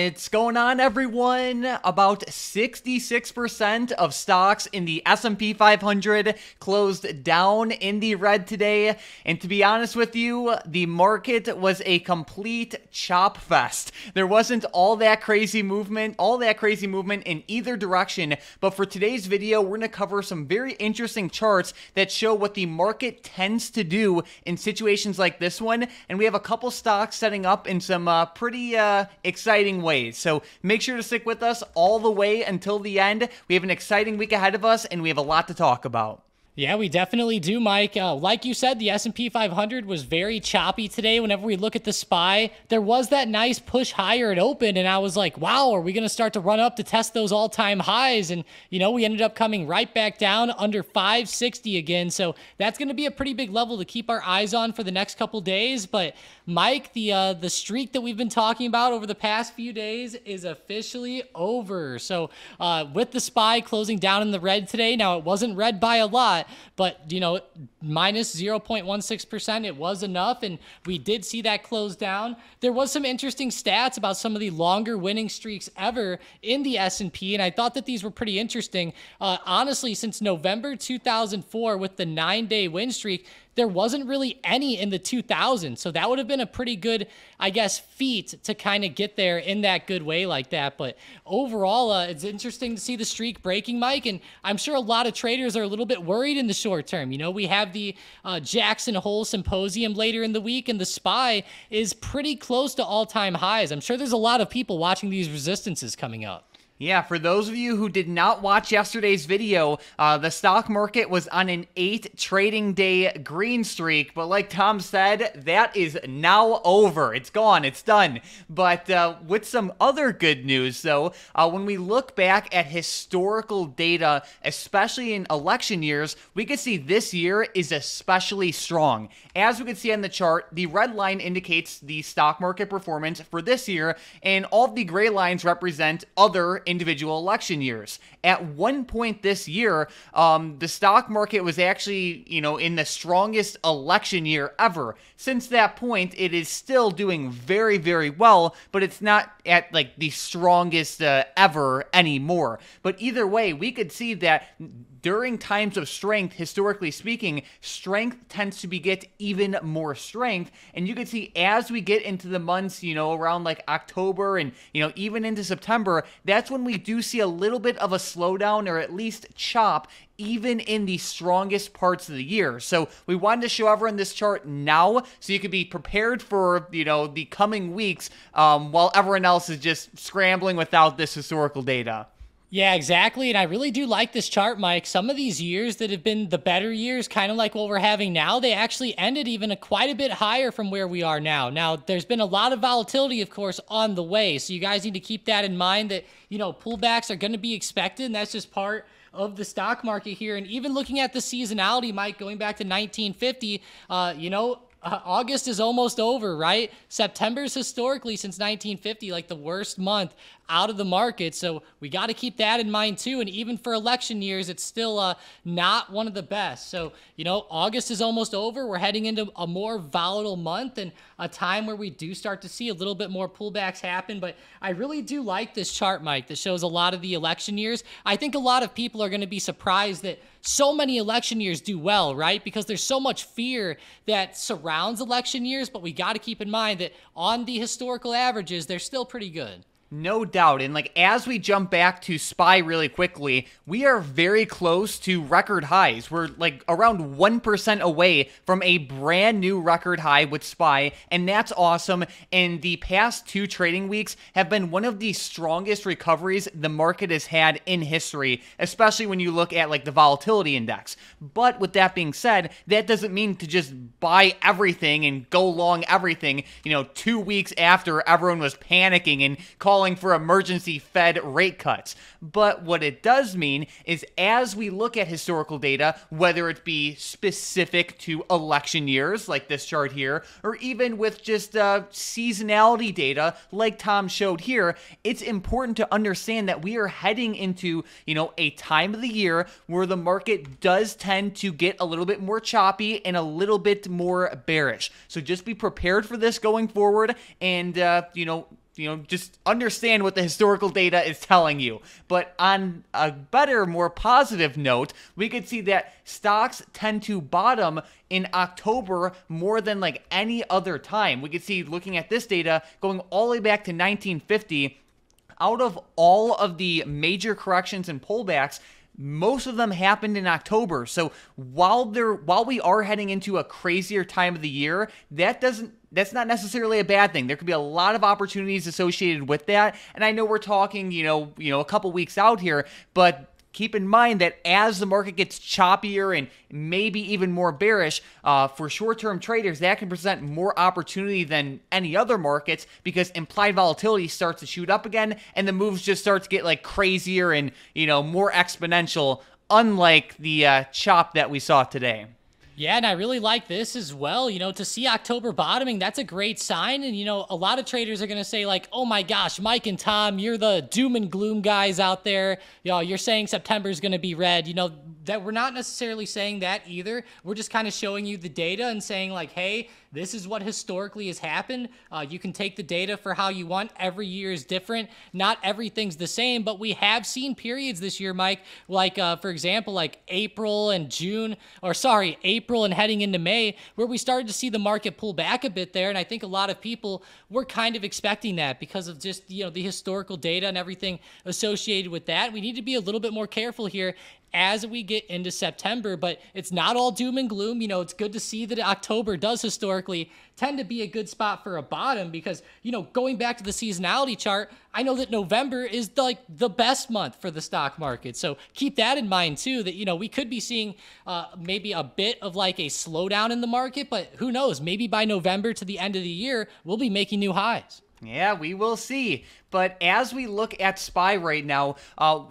What's going on, everyone? About 66% of stocks in the S&P 500 closed down in the red today. And to be honest with you, the market was a complete chop fest. There wasn't all that crazy movement in either direction. But for today's video, we're going to cover some very interesting charts that show what the market tends to do in situations like this one. And we have a couple stocks setting up in some pretty exciting ways. So make sure to stick with us all the way until the end. We have an exciting week ahead of us, and we have a lot to talk about. Yeah, we definitely do, Mike. Like you said, the S&P 500 was very choppy today. Whenever we look at the SPY, there was that nice push higher at open, and I was like, wow, are we going to start to run up to test those all-time highs? And, you know, we ended up coming right back down under 560 again. So that's going to be a pretty big level to keep our eyes on for the next couple days. But, Mike, the streak that we've been talking about over the past few days is officially over. So with the SPY closing down in the red today, now it wasn't red by a lot, but, you know, minus 0.16%, it was enough, and we did see that close down. There was some interesting stats about some of the longer winning streaks ever in the S&P, and I thought that these were pretty interesting. Honestly, since November 2004 with the 9-day win streak, there wasn't really any in the 2000s. So that would have been a pretty good, I guess, feat to kind of get there in that good way like that. But overall, it's interesting to see the streak breaking, Mike. And I'm sure a lot of traders are a little bit worried in the short term. You know, we have the Jackson Hole Symposium later in the week, and the SPY is pretty close to all-time highs. I'm sure there's a lot of people watching these resistances coming up. Yeah, for those of you who did not watch yesterday's video, the stock market was on an 8 trading day green streak, but like Tom said, that is now over. It's gone. It's done. But with some other good news, though, when we look back at historical data, especially in election years, we can see this year is especially strong. As we can see on the chart, the red line indicates the stock market performance for this year, and all of the gray lines represent other individual election years. At one point this year, the stock market was actually, you know, in the strongest election year ever. Since that point, it is still doing very, very well, but it's not at like the strongest ever anymore. But either way, we could see that during times of strength, historically speaking, strength tends to beget even more strength. And you can see as we get into the months, you know, around like October and, you know, even into September, that's when we do see a little bit of a slowdown or at least chop even in the strongest parts of the year. So we wanted to show everyone this chart now so you could be prepared for, you know, the coming weeks while everyone else is just scrambling without this historical data. Yeah, exactly. And I really do like this chart, Mike. Some of these years that have been the better years, kind of like what we're having now, they actually ended even quite a bit higher from where we are now. Now, there's been a lot of volatility, of course, on the way. So you guys need to keep that in mind that, you know, pullbacks are going to be expected. And that's just part of the stock market here. And even looking at the seasonality, Mike, going back to 1950, you know, August is almost over, right? September's historically since 1950 like the worst month out of the market. So we got to keep that in mind too. And even for election years, it's still not one of the best. So, you know, August is almost over. We're heading into a more volatile month and a time where we do start to see a little bit more pullbacks happen. But I really do like this chart, Mike, that shows a lot of the election years. I think a lot of people are going to be surprised that so many election years do well, right? Because there's so much fear that surrounds election years, but we got to keep in mind that on the historical averages, they're still pretty good. No doubt. And like as we jump back to SPY really quickly, we are very close to record highs. We're like around 1% away from a brand new record high with SPY, and that's awesome. And the past 2 trading weeks have been one of the strongest recoveries the market has had in history, especially when you look at like the volatility index. But with that being said, that doesn't mean to just buy everything and go long everything, you know, 2 weeks after everyone was panicking and calling for emergency Fed rate cuts. But what it does mean is as we look at historical data, whether it be specific to election years like this chart here, or even with just seasonality data like Tom showed here, it's important to understand that we are heading into, you know, a time of the year where the market does tend to get a little bit more choppy and a little bit more bearish. So just be prepared for this going forward and, you know, just understand what the historical data is telling you. But on a better, more positive note, we could see that stocks tend to bottom in October more than like any other time. We could see, looking at this data, going all the way back to 1950, out of all of the major corrections and pullbacks, most of them happened in October. So while we are heading into a crazier time of the year, that's not necessarily a bad thing. There could be a lot of opportunities associated with that. And I know we're talking, a couple weeks out here, but keep in mind that as the market gets choppier and maybe even more bearish, for short-term traders, that can present more opportunity than any other markets, because implied volatility starts to shoot up again, and the moves just start to get like crazier and, more exponential, unlike the chop that we saw today. Yeah, and I really like this as well. To see October bottoming, that's a great sign. And, a lot of traders are going to say like, oh my gosh, Mike and Tom, you're the doom and gloom guys out there. You're saying September is going to be red. That we're not necessarily saying that either. We're just kind of showing you the data and saying like, hey, this is what historically has happened. You can take the data for how you want. Every year is different. Not everything's the same, but we have seen periods this year, Mike, like, for example, like April and heading into May, where we started to see the market pull back a bit there. And I think a lot of people were kind of expecting that because of just, the historical data and everything associated with that. We need to be a little bit more careful here as we get into September, but it's not all doom and gloom. It's good to see that October does historically tend to be a good spot for a bottom because, going back to the seasonality chart, I know that November is like the best month for the stock market. So keep that in mind too, that, we could be seeing maybe a bit of like a slowdown in the market, but who knows, maybe by November to the end of the year, we'll be making new highs. Yeah, we will see. But as we look at SPY right now,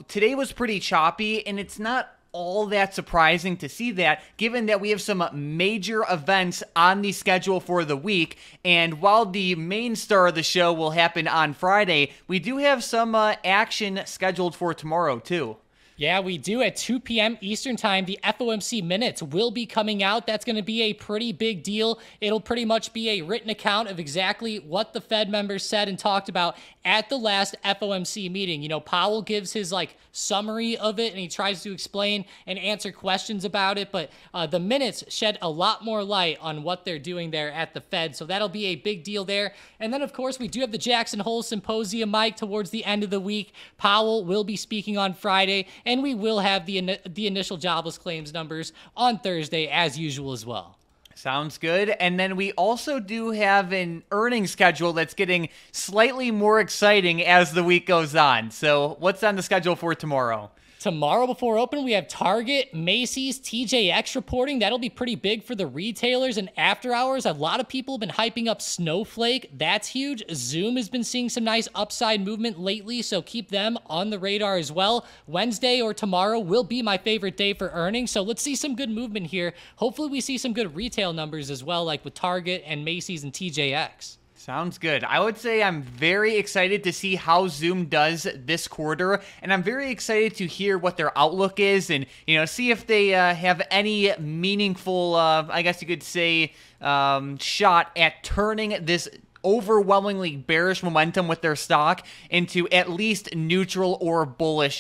today was pretty choppy, and it's not all that surprising to see that, given that we have some major events on the schedule for the week. And while the main star of the show will happen on Friday, we do have some action scheduled for tomorrow too. Yeah, we do. At 2 p.m. Eastern Time, the FOMC minutes will be coming out. That's going to be a pretty big deal. It'll pretty much be a written account of exactly what the Fed members said and talked about at the last FOMC meeting. Powell gives his summary of it, and he tries to explain and answer questions about it, but the minutes shed a lot more light on what they're doing there at the Fed, so that'll be a big deal there. And then, of course, we do have the Jackson Hole Symposium, Mike, towards the end of the week. Powell will be speaking on Friday, and we will have the initial jobless claims numbers on Thursday, as usual as well. Sounds good. And then we also do have an earnings schedule that's getting slightly more exciting as the week goes on. So what's on the schedule for tomorrow? Tomorrow before open, we have Target, Macy's, TJX reporting. That'll be pretty big for the retailers. And after hours, a lot of people have been hyping up Snowflake. That's huge. Zoom has been seeing some nice upside movement lately, so keep them on the radar as well. Wednesday or tomorrow will be my favorite day for earnings, so let's see some good movement here. Hopefully we see some good retail numbers as well, like with Target and Macy's and TJX. Sounds good. I would say I'm very excited to see how Zoom does this quarter, and I'm very excited to hear what their outlook is and, see if they have any meaningful, I guess you could say, shot at turning this overwhelmingly bearish momentum with their stock into at least neutral or bullish,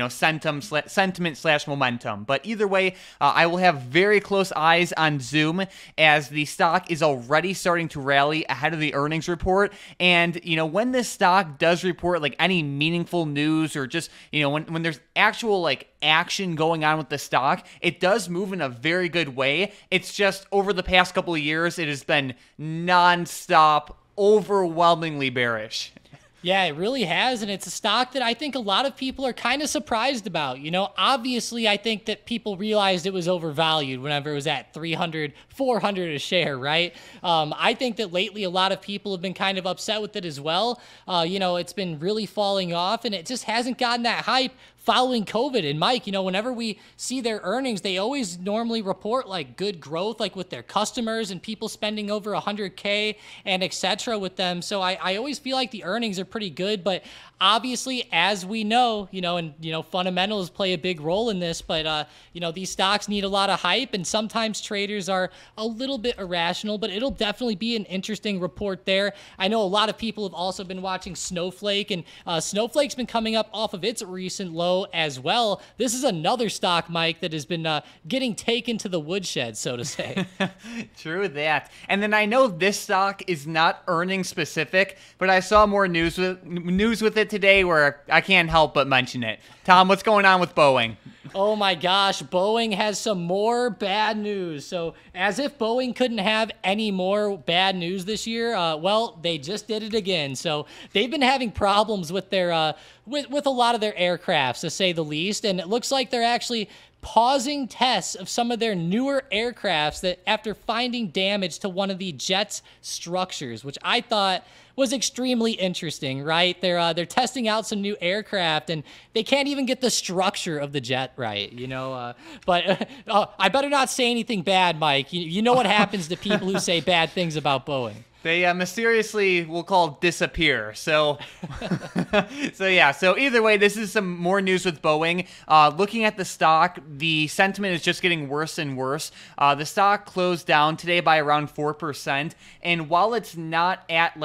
sentiment / momentum. But either way, I will have very close eyes on Zoom as the stock is already starting to rally ahead of the earnings report. And, when this stock does report like any meaningful news or just, when there's actual action going on with the stock, it does move in a very good way. It's just over the past couple of years, it has been nonstop, overwhelmingly bearish. Yeah, it really has, and it's a stock that I think a lot of people are kind of surprised about. Obviously, I think that people realized it was overvalued whenever it was at 300, 400 a share, right? I think that lately a lot of people have been kind of upset with it as well. It's been really falling off, and it just hasn't gotten that hype following COVID. And Mike, whenever we see their earnings, they always normally report good growth, with their customers and people spending over 100K and etc. with them. So I always feel like the earnings are pretty good, but Obviously, as we know, and fundamentals play a big role in this, but these stocks need a lot of hype, and sometimes traders are a little bit irrational, but it'll definitely be an interesting report there. I know a lot of people have also been watching Snowflake, and Snowflake's been coming up off of its recent low as well. This is another stock, Mike, that has been getting taken to the woodshed, so to say. True that. And then I know this stock is not earnings specific, but I saw more news with it today where I can't help but mention it. Tom, what's going on with Boeing? Oh my gosh, Boeing has some more bad news. So as if Boeing couldn't have any more bad news this year, well, they just did it again. So they've been having problems with their with a lot of their aircrafts, to say the least, and it looks like they're actually pausing tests of some of their newer aircrafts that after finding damage to one of the jet's structures, which I thought was extremely interesting, right? They're testing out some new aircraft, and they can't even get the structure of the jet right, But I better not say anything bad, Mike. You know what happens to people who say bad things about Boeing. They mysteriously, we'll call, disappear. So, so either way, this is some more news with Boeing. Looking at the stock, the sentiment is just getting worse and worse. The stock closed down today by around 4%. And while it's not at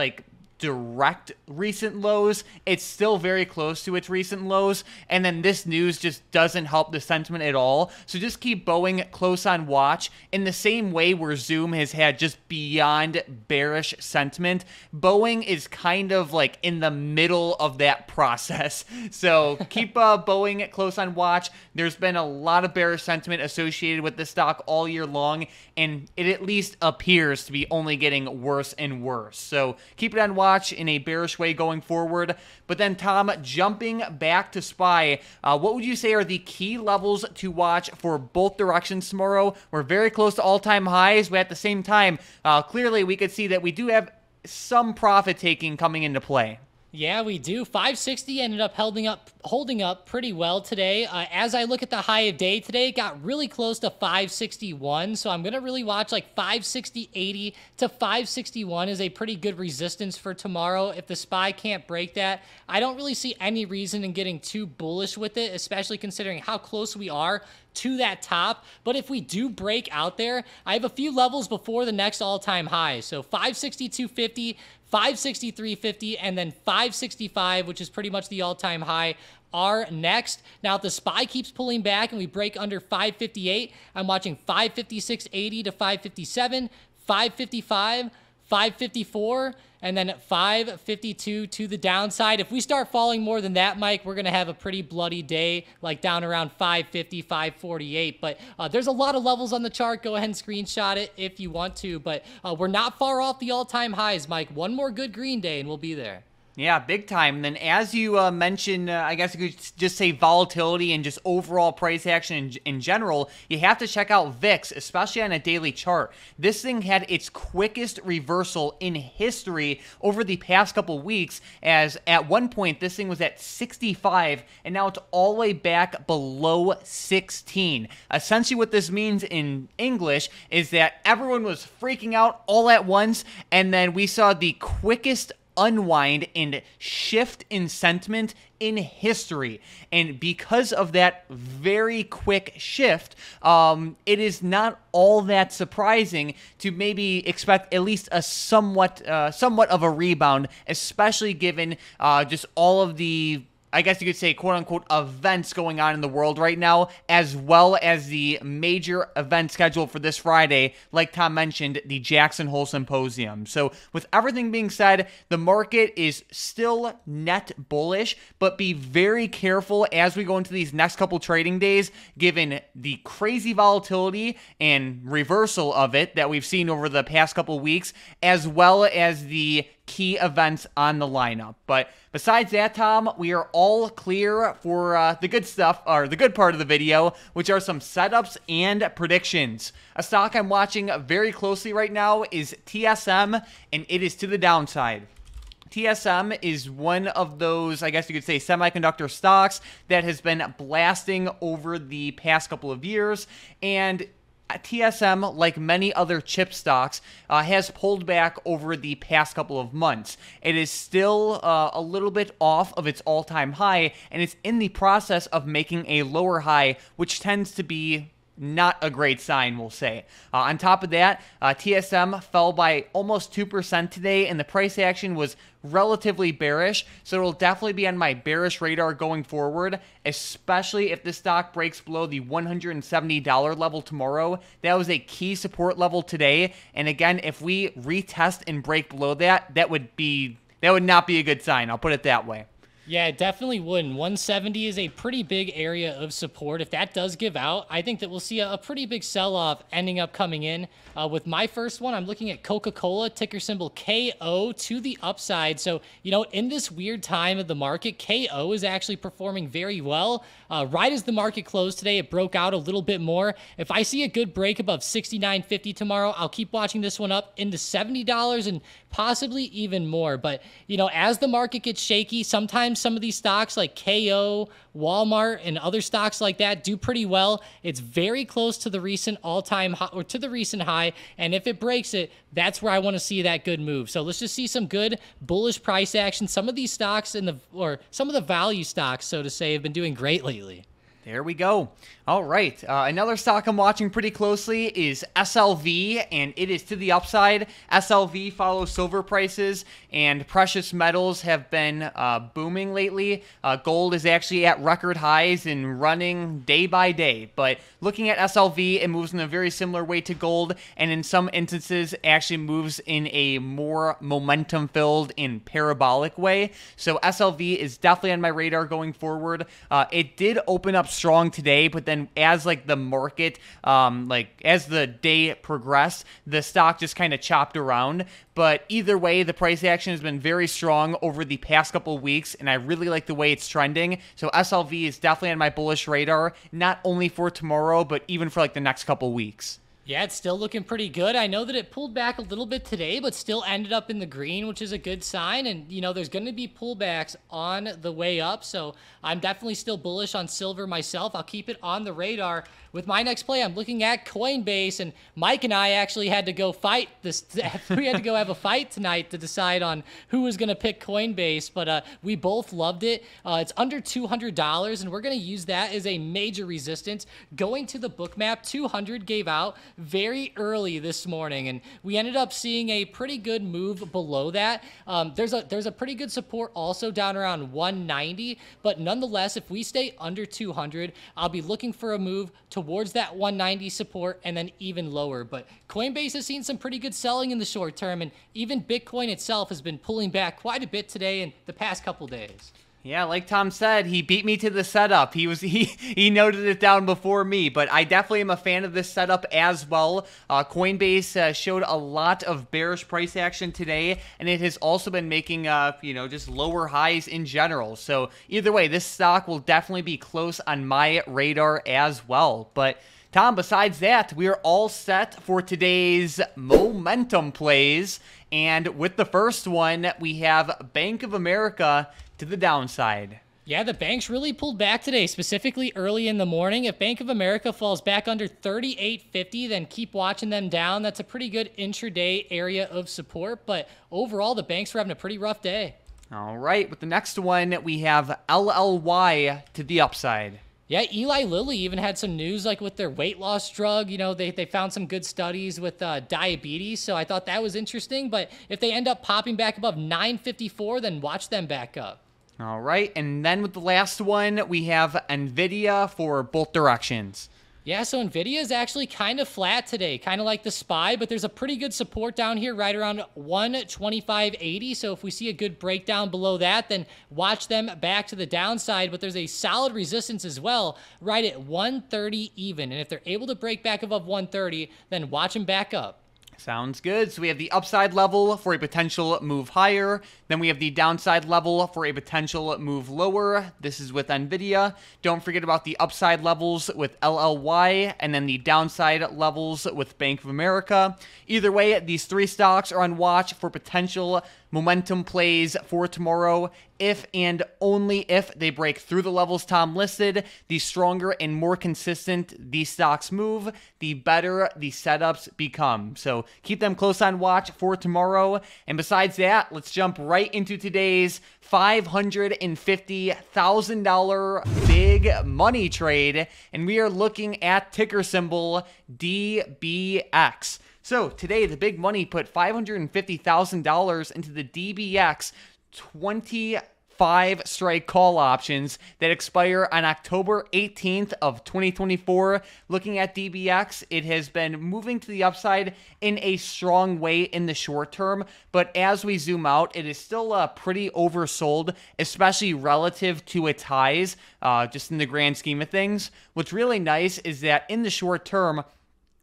direct recent lows, it's still very close to its recent lows, and then this news just doesn't help the sentiment at all. So just keep Boeing close on watch. In the same way where Zoom has had just beyond bearish sentiment, Boeing is kind of in the middle of that process. So keep Boeing close on watch. There's been a lot of bearish sentiment associated with this stock all year long, and it at least appears to be only getting worse and worse. So keep it on watch in a bearish way going forward. But then, Tom, jumping back to SPY, what would you say are the key levels to watch for both directions tomorrow? We're very close to all-time highs, but at the same time, clearly we could see that we do have some profit taking coming into play. Yeah, we do. 560 ended up holding up pretty well today. As I look at the high of day today, it got really close to 561. So I'm going to really watch 560.80 to 561 is a pretty good resistance for tomorrow. If the SPY can't break that, I don't really see any reason in getting too bullish with it, especially considering how close we are to that top. But if we do break out there, I have a few levels before the next all-time high. So 562.50, 563.50, and then 565, which is pretty much the all-time high, are next. Now, if the SPY keeps pulling back and we break under 558, I'm watching 556.80 to 557, 555, 554, and then 552 to the downside. If we start falling more than that, Mike, we're going to have a pretty bloody day, down around 550, 548. But there's a lot of levels on the chart. Go ahead and screenshot it if you want to. But we're not far off the all-time highs, Mike. One more good green day, and we'll be there. Yeah, big time. And then as you mentioned, I guess you could just say volatility and just overall price action in general, you have to check out VIX, especially on a daily chart. This thing had its quickest reversal in history over the past couple weeks, as at one point this thing was at 65, and now it's all the way back below 16. Essentially what this means in English is that everyone was freaking out all at once, and then we saw the quickest unwind and shift in sentiment in history. And because of that very quick shift, it is not all that surprising to maybe expect at least a somewhat of a rebound, especially given just all of the, I guess you could say, quote-unquote, events going on in the world right now, as well as the major event scheduled for this Friday, like Tom mentioned, the Jackson Hole Symposium. So with everything being said, the market is still net bullish, but be very careful as we go into these next couple trading days, given the crazy volatility and reversal of it that we've seen over the past couple weeks, as well as the key events on the lineup. But besides that, Tom, we are all clear for the good stuff, or the good part of the video, which are some setups and predictions. A stock I'm watching very closely right now is TSM, and it is to the downside. TSM is one of those, I guess you could say, semiconductor stocks that has been blasting over the past couple of years, and TSM, like many other chip stocks, has pulled back over the past couple of months. It is still a little bit off of its all-time high, and it's in the process of making a lower high, which tends to be not a great sign, we'll say. On top of that, TSM fell by almost 2% today, and the price action was relatively bearish, so it'll definitely be on my bearish radar going forward, especially if the stock breaks below the $170 level tomorrow. That was a key support level today, and again, if we retest and break below that, that would not be a good sign. I'll put it that way. Yeah, it definitely wouldn't. 170 is a pretty big area of support. If that does give out, I think that we'll see a pretty big sell-off ending up coming in. With my first one, I'm looking at Coca-Cola, ticker symbol KO, to the upside. So, in this weird time of the market, KO is actually performing very well. Right as the market closed today, it broke out a little bit more. If I see a good break above $69.50 tomorrow, I'll keep watching this one up into $70 and possibly even more. But, as the market gets shaky, sometimes some of these stocks like KO, Walmart, and other stocks like that do pretty well. It's very close to the recent all-time high, or to the recent high, and if it breaks it, that's where I want to see that good move. So let's just see some good bullish price action. Some of these stocks or some of the value stocks, so to say, have been doing great lately. There we go. All right. Another stock I'm watching pretty closely is SLV, and it is to the upside. SLV follows silver prices, and precious metals have been booming lately. Gold is actually at record highs and running day by day. But looking at SLV, it moves in a very similar way to gold, and in some instances actually moves in a more momentum-filled and parabolic way. So SLV is definitely on my radar going forward. It did open up strong today, but then as the market, as the day progressed, the stock just kind of chopped around. But either way, the price action has been very strong over the past couple of weeks, and I really like the way it's trending. So SLV is definitely on my bullish radar, not only for tomorrow, but even for the next couple of weeks. Yeah, it's still looking pretty good. I know that it pulled back a little bit today, but still ended up in the green, which is a good sign. And, there's going to be pullbacks on the way up. So I'm definitely still bullish on silver myself. I'll keep it on the radar. With my next play, I'm looking at Coinbase, and Mike and I actually had to go fight this. We had to go have a fight tonight to decide on who was going to pick Coinbase, but we both loved it. It's under $200, and we're going to use that as a major resistance. Going to the book map, 200 gave out very early this morning, and we ended up seeing a pretty good move below that. There's a pretty good support also down around 190, but nonetheless, if we stay under 200, I'll be looking for a move towards that 190 support and then even lower. But Coinbase has seen some pretty good selling in the short term, and even Bitcoin itself has been pulling back quite a bit today and the past couple days. Yeah, like Tom said, he beat me to the setup. He noted it down before me, but I definitely am a fan of this setup as well. Coinbase showed a lot of bearish price action today, and it has also been making just lower highs in general. So either way, this stock will definitely be close on my radar as well. But Tom, besides that, we are all set for today's momentum plays. And with the first one, we have Bank of America to the downside. Yeah, the banks really pulled back today, specifically early in the morning. If Bank of America falls back under 38.50, then keep watching them down. That's a pretty good intraday area of support. But overall, the banks were having a pretty rough day. All right, with the next one, we have LLY to the upside. Yeah, Eli Lilly even had some news with their weight loss drug. They found some good studies with diabetes, so I thought that was interesting. But if they end up popping back above 954, then watch them back up. All right, and then with the last one, we have NVIDIA for both directions. Yeah, so NVIDIA is actually kind of flat today, kind of like the SPY, but there's a pretty good support down here right around 125.80. So if we see a good breakdown below that, then watch them back to the downside. But there's a solid resistance as well, right at 130 even. And if they're able to break back above 130, then watch them back up. Sounds good. So we have the upside level for a potential move higher. Then we have the downside level for a potential move lower. This is with NVIDIA. Don't forget about the upside levels with LLY and then the downside levels with Bank of America. Either way, these three stocks are on watch for potential momentum plays for tomorrow. If and only if they break through the levels Tom listed, the stronger and more consistent these stocks move, the better the setups become. So keep them close on watch for tomorrow. And besides that, let's jump right into today's $550,000 big money trade. And we are looking at ticker symbol DBX. So today, the big money put $550,000 into the DBX 25 strike call options that expire on October 18th of 2024. Looking at DBX, it has been moving to the upside in a strong way in the short term, but as we zoom out, it is still pretty oversold, especially relative to its highs, just in the grand scheme of things. What's really nice is that in the short term,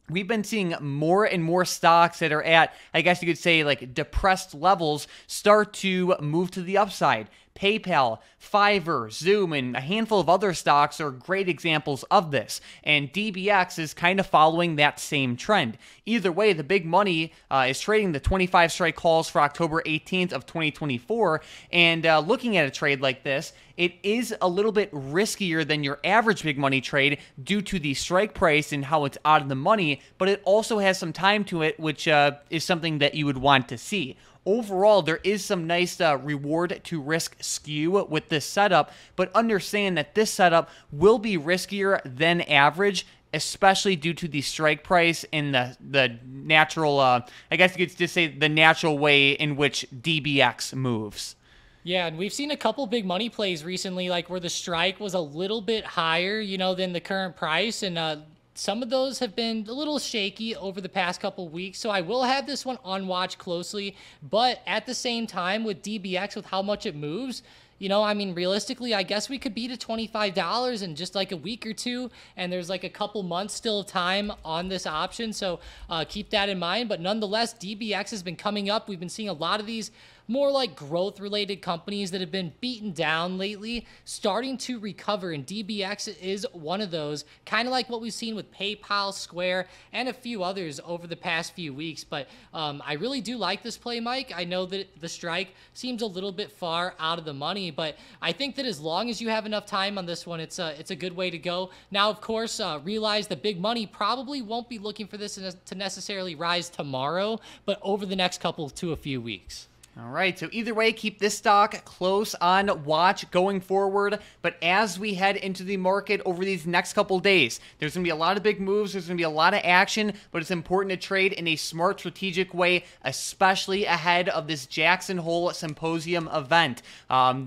we've been seeing more and more stocks that are at, I guess you could say, like depressed levels start to move to the upside. PayPal, Fiverr, Zoom, and a handful of other stocks are great examples of this, and DBX is kind of following that same trend. Either way, the big money is trading the 25 strike calls for October 18th of 2024, and looking at a trade like this, it is a little bit riskier than your average big money trade due to the strike price and how it's out of the money, but it also has some time to it, which is something that you would want to see. Overall, there is some nice reward to risk skew with this setup, but understand that this setup will be riskier than average, especially due to the strike price and the natural, I guess you could just say the natural way in which DBX moves. Yeah, and we've seen a couple big money plays recently, like where the strike was a little bit higher, than the current price, and some of those have been a little shaky over the past couple weeks, so I will have this one on watch closely. But at the same time, with DBX, with how much it moves, realistically, I guess we could be to $25 in just like a week or two, and there's like a couple months still of time on this option, so keep that in mind. But nonetheless, DBX has been coming up. We've been seeing a lot of these more like growth-related companies that have been beaten down lately, starting to recover, and DBX is one of those, kind of like what we've seen with PayPal, Square, and a few others over the past few weeks. But I really do like this play, Mike. I know that the strike seems a little bit far out of the money, but I think that as long as you have enough time on this one, it's a good way to go. Now, of course, realize the big money probably won't be looking for this to necessarily rise tomorrow, but over the next couple to a few weeks. All right, so either way, keep this stock close on watch going forward. But as we head into the market over these next couple days, there's going to be a lot of big moves. There's going to be a lot of action, but it's important to trade in a smart, strategic way, especially ahead of this Jackson Hole Symposium event.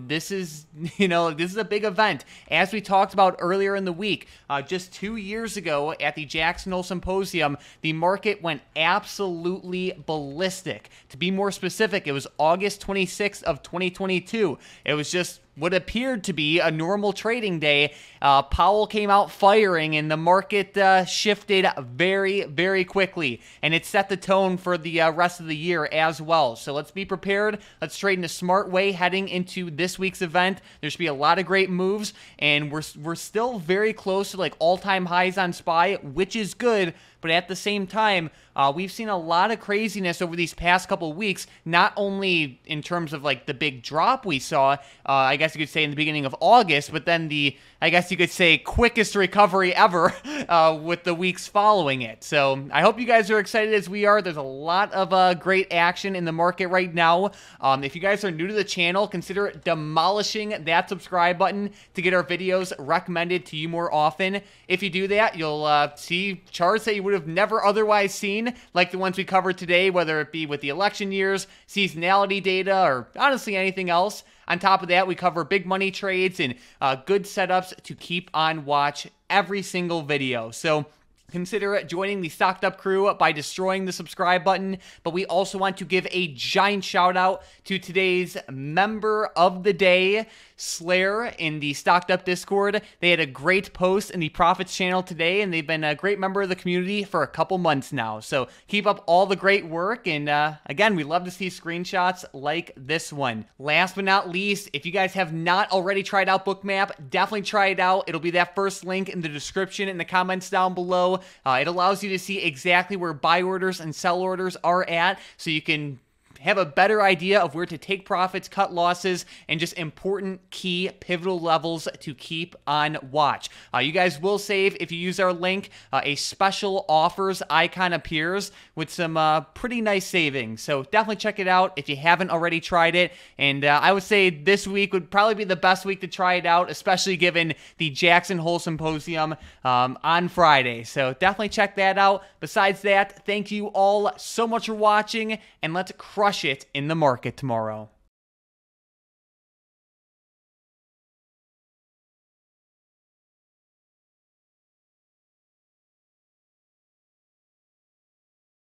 This is a big event. As we talked about earlier in the week, just 2 years ago at the Jackson Hole Symposium, the market went absolutely ballistic. To be more specific, it was August 26th of 2022. It was just what appeared to be a normal trading day. Powell came out firing, and the market shifted very, very quickly, and it set the tone for the rest of the year as well. So let's be prepared. Let's trade in a smart way heading into this week's event. There should be a lot of great moves, and we're still very close to like all-time highs on SPY, which is good. But at the same time, we've seen a lot of craziness over these past couple weeks, not only in terms of like the big drop we saw, I guess you could say in the beginning of August, but then I guess you could say, quickest recovery ever with the weeks following it. So I hope you guys are excited as we are. There's a lot of great action in the market right now. If you guys are new to the channel, consider demolishing that subscribe button to get our videos recommended to you more often. If you do that, you'll see charts that you would have never otherwise seen, like the ones we covered today, whether it be with the election years, seasonality data, or honestly anything else. On top of that, we cover big money trades and good setups to keep on watch every single video. So consider joining the Stocked Up crew by destroying the subscribe button. But we also want to give a giant shout out to today's member of the day, Slayer, in the Stocked Up Discord. They had a great post in the Profits channel today, and they've been a great member of the community for a couple months now. So keep up all the great work, and again, we love to see screenshots like this one. Last but not least, if you guys have not already tried out Bookmap, definitely try it out. It'll be that first link in the description in the comments down below. It allows you to see exactly where buy orders and sell orders are at, so you can have a better idea of where to take profits, cut losses, and just important key pivotal levels to keep on watch. You guys will save if you use our link. A special offers icon appears with some pretty nice savings. So definitely check it out if you haven't already tried it. And I would say this week would probably be the best week to try it out, especially given the Jackson Hole Symposium on Friday. So definitely check that out. Besides that, thank you all so much for watching, and let's crush it in the market tomorrow.